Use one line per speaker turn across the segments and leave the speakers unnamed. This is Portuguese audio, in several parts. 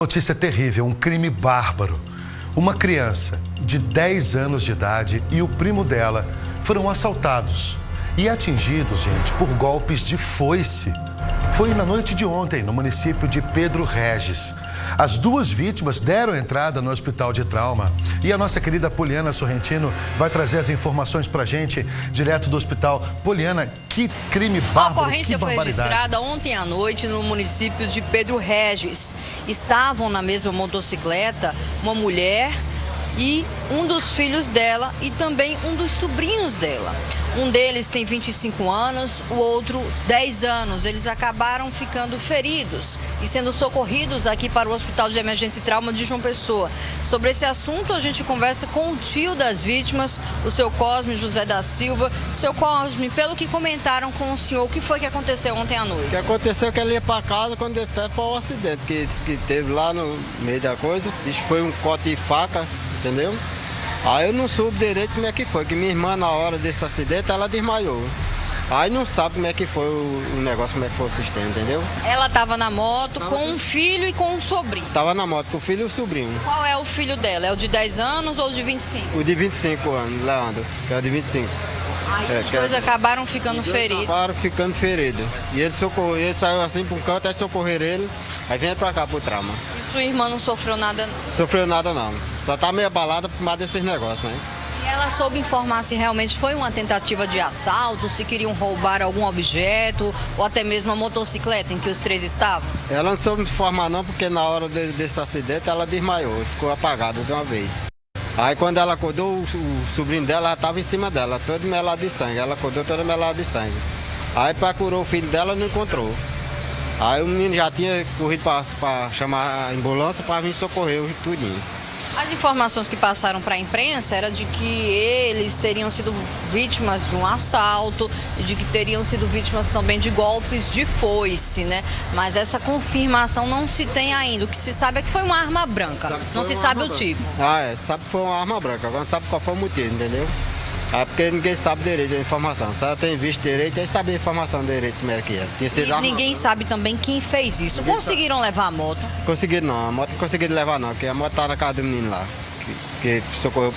Notícia terrível, um crime bárbaro. Uma criança de 10 anos de idade e o primo dela foram assaltados e atingidos, gente, por golpes de foice. Foi na noite de ontem, no município de Pedro Regis. As duas vítimas deram entrada no hospital de trauma. E a nossa querida Poliana Sorrentino vai trazer as informações pra gente, direto do hospital. Poliana, que crime bárbaro,
A ocorrência foi registrada ontem à noite no município de Pedro Regis. Estavam na mesma motocicleta uma mulher e um dos filhos dela e também um dos sobrinhos dela. Um deles tem 25 anos, o outro 10 anos. Eles acabaram ficando feridos e sendo socorridos aqui para o Hospital de Emergência e Trauma de João Pessoa. Sobre esse assunto, a gente conversa com o tio das vítimas, o seu Cosme José da Silva. Seu Cosme, pelo que comentaram com o senhor, o que foi que aconteceu ontem à noite?
O que aconteceu é que ele ia para casa quando foi o acidente que teve lá no meio da coisa. Isso foi um corte de faca, entendeu? Aí eu não soube direito como é que foi, que minha irmã na hora desse acidente ela desmaiou. Aí não sabe como é que foi o negócio, como é que foi o sistema, entendeu?
Ela estava na moto com um filho e com um sobrinho.
Tava na moto com o filho e o sobrinho.
Qual é o filho dela? É o de 10 anos ou o de 25?
O de 25 anos, Leandro, que é o de 25.
Aí os dois acabaram ficando feridos.
Acabaram ficando feridos. E ele saiu assim para um canto, aí socorreram ele, aí vem para cá pro trauma.
E sua irmã não sofreu nada?
Sofreu nada não. Só tá meio abalada por mais desses negócios, né?
E ela soube informar se realmente foi uma tentativa de assalto, se queriam roubar algum objeto ou até mesmo a motocicleta em que os três estavam?
Ela não soube informar não, porque na hora desse acidente ela desmaiou, ficou apagada de uma vez. Aí quando ela acordou, o sobrinho dela já estava em cima dela, todo melado de sangue. Ela acordou toda melada de sangue. Aí procurou o filho dela e não encontrou. Aí o menino já tinha corrido para chamar a ambulância para vir socorrer tudinho.
As informações que passaram para a imprensa era de que eles teriam sido vítimas de um assalto e de que teriam sido vítimas também de golpes de foice, né? Mas essa confirmação não se tem ainda. O que se sabe é que foi uma arma branca. Não se sabe o tipo.
Sabe que foi uma arma branca. Agora não sabe qual foi o motivo, entendeu? É porque ninguém sabe direito a informação. Se ela tem visto direito, aí sabe a informação direito como era que era.
E ninguém sabe também quem fez isso. Conseguiram levar a moto?
Conseguiram não, a moto não conseguiram levar não, porque a moto tá na casa do menino lá. Que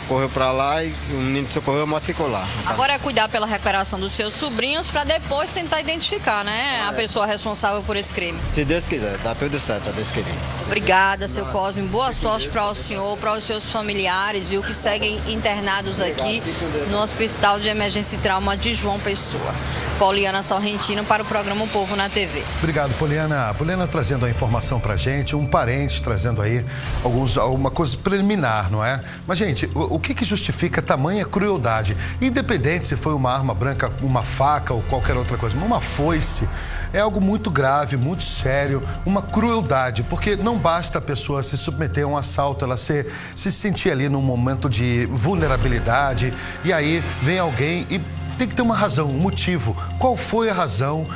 correu para lá e o menino socorreu, a moto ficou lá.
Agora é cuidar pela recuperação dos seus sobrinhos para depois tentar identificar, né, a pessoa responsável por esse crime.
Se Deus quiser, tá tudo certo, Deus querido.
Obrigada, seu Cosme. Boa sorte para o senhor, para os seus familiares e o que seguem internados aqui no Hospital de Emergência e Trauma de João Pessoa. Poliana Sorrentino para o programa O Povo na TV.
Obrigado, Poliana. Poliana trazendo a informação pra gente, um parente trazendo aí alguma coisa preliminar, não é? Mas, gente, o que justifica tamanha crueldade? Independente se foi uma arma branca, uma faca ou qualquer outra coisa, uma foice é algo muito grave, muito sério, uma crueldade, porque não basta a pessoa se submeter a um assalto, ela se sentir ali num momento de vulnerabilidade e aí vem alguém e tem que ter uma razão, um motivo. Qual foi a razão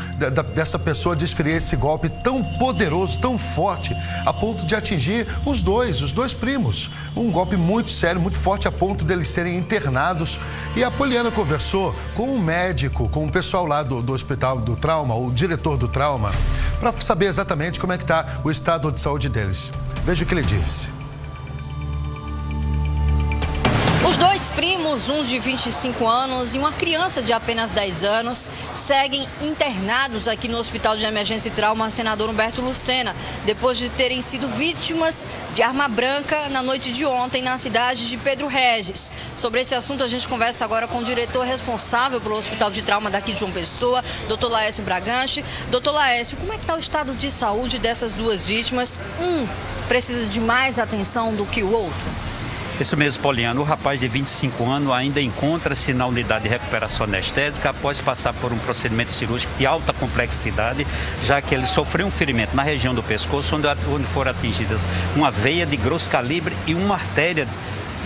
dessa pessoa desferir esse golpe tão poderoso, tão forte, a ponto de atingir os dois primos? Um golpe muito sério, muito forte, a ponto deles serem internados. E a Poliana conversou com um médico, com o pessoal lá do Hospital do Trauma, o diretor do Trauma, para saber exatamente como é que está o estado de saúde deles. Veja o que ele disse.
Os dois primos, um de 25 anos e uma criança de apenas 10 anos, seguem internados aqui no Hospital de Emergência e Trauma Senador Humberto Lucena, depois de terem sido vítimas de arma branca na noite de ontem na cidade de Pedro Regis. Sobre esse assunto, a gente conversa agora com o diretor responsável pelo Hospital de Trauma daqui de João Pessoa, Dr. Laércio Bragante. Dr. Laércio, como é que está o estado de saúde dessas duas vítimas? Um precisa de mais atenção do que o outro?
Isso mesmo, Poliana. O rapaz de 25 anos ainda encontra-se na unidade de recuperação anestésica após passar por um procedimento cirúrgico de alta complexidade, já que ele sofreu um ferimento na região do pescoço, onde foram atingidas uma veia de grosso calibre e uma artéria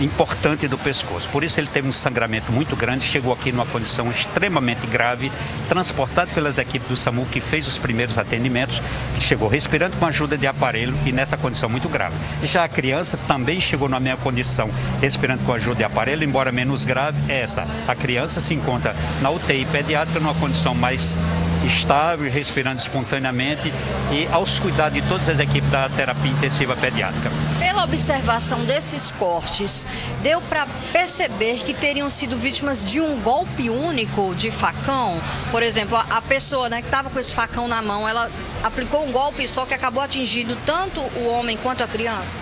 importante do pescoço. Por isso ele teve um sangramento muito grande, chegou aqui numa condição extremamente grave, transportado pelas equipes do SAMU que fez os primeiros atendimentos, chegou respirando com ajuda de aparelho e nessa condição muito grave. Já a criança também chegou na mesma condição, respirando com ajuda de aparelho, embora menos grave. A criança se encontra na UTI pediátrica numa condição mais estável, respirando espontaneamente e aos cuidados de todas as equipes da terapia intensiva pediátrica.
Pela observação desses cortes, deu para perceber que teriam sido vítimas de um golpe único de facão? Por exemplo, a pessoa, né, que estava com esse facão na mão, ela aplicou um golpe só que acabou atingindo tanto o homem quanto a criança?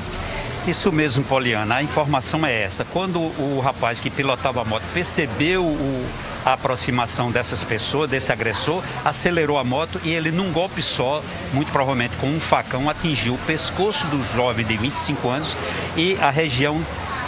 Isso mesmo, Poliana, a informação é essa. Quando o rapaz que pilotava a moto percebeu a aproximação dessas pessoas, desse agressor, acelerou a moto e ele, num golpe só, muito provavelmente com um facão, atingiu o pescoço do jovem de 25 anos e a região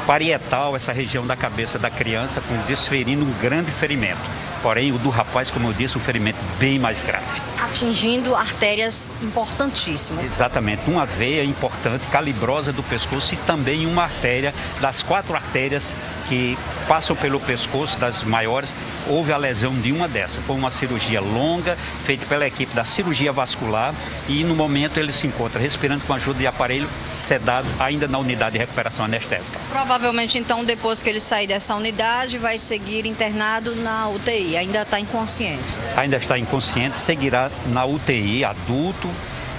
parietal, essa região da cabeça da criança, desferindo um grande ferimento. Porém, o do rapaz, como eu disse, um ferimento bem mais grave.
Atingindo artérias importantíssimas.
Exatamente, uma veia importante, calibrosa do pescoço e também uma artéria, das 4 artérias que passam pelo pescoço, das maiores, houve a lesão de uma dessas. Foi uma cirurgia longa, feita pela equipe da cirurgia vascular e no momento ele se encontra respirando com a ajuda de aparelho sedado ainda na unidade de recuperação anestésica.
Provavelmente, então, depois que ele sair dessa unidade, vai seguir internado na UTI, ainda está inconsciente.
Ainda está inconsciente, seguirá na UTI adulto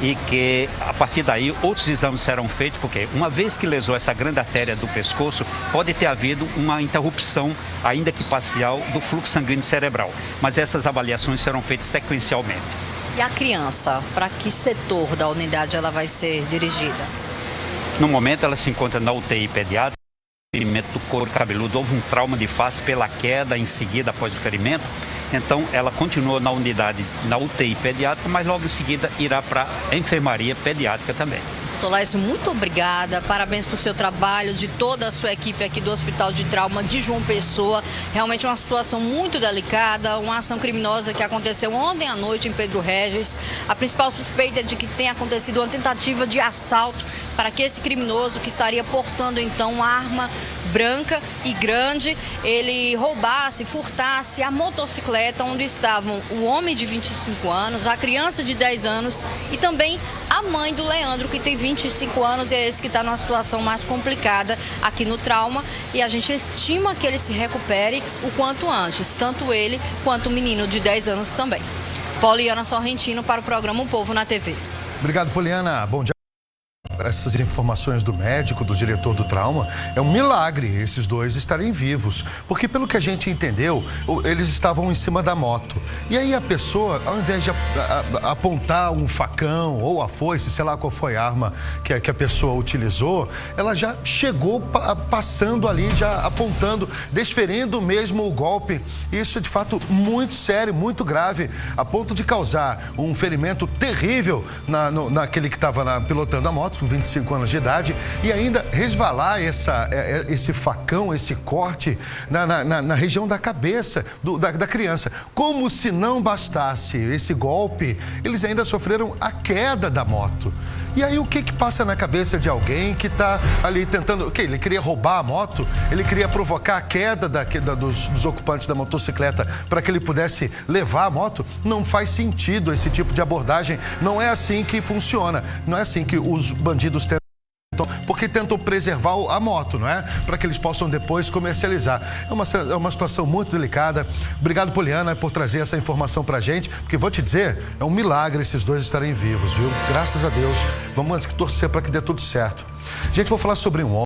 e que a partir daí outros exames serão feitos, porque uma vez que lesou essa grande artéria do pescoço, pode ter havido uma interrupção, ainda que parcial, do fluxo sanguíneo cerebral. Mas essas avaliações serão feitas sequencialmente.
E a criança, para que setor da unidade ela vai ser dirigida?
No momento ela se encontra na UTI pediátrica, ferimento do couro cabeludo, houve um trauma de face pela queda em seguida após o ferimento. Então, ela continua na unidade, na UTI pediátrica, mas logo em seguida irá para a enfermaria pediátrica também.
Doutor Laércio, muito obrigada, parabéns pelo seu trabalho, de toda a sua equipe aqui do Hospital de Trauma de João Pessoa. Realmente uma situação muito delicada, uma ação criminosa que aconteceu ontem à noite em Pedro Régis. A principal suspeita é de que tenha acontecido uma tentativa de assalto para que esse criminoso, que estaria portando então uma arma branca e grande, ele roubasse, furtasse a motocicleta onde estavam o homem de 25 anos, a criança de 10 anos e também a mãe do Leandro, que tem 25 anos e é esse que está numa situação mais complicada aqui no trauma, e a gente estima que ele se recupere o quanto antes, tanto ele quanto o menino de 10 anos também. Poliana Sorrentino para o programa O Povo na TV.
Obrigado, Poliana. Bom dia. Essas informações do médico, do diretor do trauma, é um milagre esses dois estarem vivos. Porque pelo que a gente entendeu, eles estavam em cima da moto. E aí a pessoa, ao invés de apontar um facão ou a foice, sei lá qual foi a arma que a pessoa utilizou, ela já chegou passando ali, já apontando, desferindo mesmo o golpe. Isso é de fato muito sério, muito grave, a ponto de causar um ferimento terrível naquele que estava pilotando a moto, com 25 anos de idade, e ainda resvalar esse facão, esse corte na região da cabeça da criança. Como se não bastasse esse golpe, eles ainda sofreram a queda da moto. E aí o que passa na cabeça de alguém que está ali tentando... Ele queria roubar a moto? Ele queria provocar a queda dos ocupantes da motocicleta para que ele pudesse levar a moto? Não faz sentido esse tipo de abordagem. Não é assim que funciona. Não é assim que os bandidos tentam. Porque tentam preservar a moto, não é? Para que eles possam depois comercializar. É uma situação muito delicada. Obrigado, Poliana, por trazer essa informação pra gente, porque vou te dizer, é um milagre esses dois estarem vivos, viu? Graças a Deus. Vamos torcer para que dê tudo certo. Gente, vou falar sobre um homem.